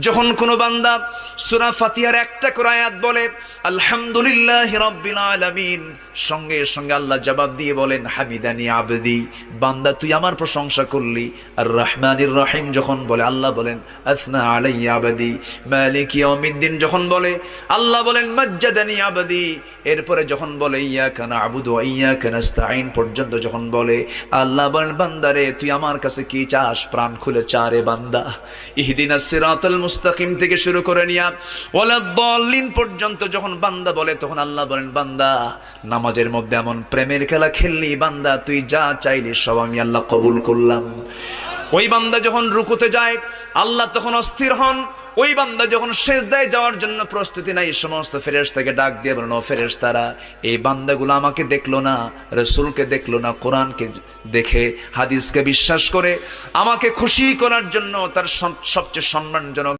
যখন কোনো বান্দা সূরা ফাতিহার একটা করে আয়াত বলে আলহামদুলিল্লাহি রাব্বিল আলামিন, সঙ্গে সঙ্গে আল্লাহ জবাব দিয়ে বলেন হামিদানি আবদি, বান্দা তুই আমার প্রশংসা করলি। আর রহমানির রহিম যখন বলে আল্লাহ বলেন আসনা আলাইয়া আবদি। মালিক ইয়াউমিদ্দিন যখন বলে আল্লাহ বলেন মাজ্জাদানি আবদি। এরপরে যখন বলে ইয়াকা না'বুদু ওয়া ইয়াকা নাস্তাঈন পর্যন্ত যখন বলে আল্লাহ বলেন বান্দারে তুই আমার কাছে কি চাস, প্রাণ খুলে চারে বান্দা। ইহদিনাস সিরাতাল মুস্তাকিম থেকে শুরু করে নিয়া ওয়ালাদ-দাল্লিন পর্যন্ত যখন বান্দা বলে তখন আল্লাহ বলেন বান্দা নামাজের মধ্যে এমন প্রেমের খেলা খেললি বান্দা, তুই যা চাইলি সব আমি আল্লাহ কবুল করলাম। ওই বান্দা যখন রুকুতে যায় আল্লাহ তখন অস্থির হন। ওই বান্দা যখন সিজদায় যাওয়ার জন্য প্রস্তুতি নাই, সমস্ত ফেরেশতাকে ডাক দিয়ে বলেন ও ফেরেশতারা, এই বান্দাগুলো আমাকে দেখলো না, রাসূলকে দেখলো না, কোরআনকে দেখে হাদিসকে বিশ্বাস করে আমাকে খুশি করার জন্য তার সবচেয়ে সম্মানজনক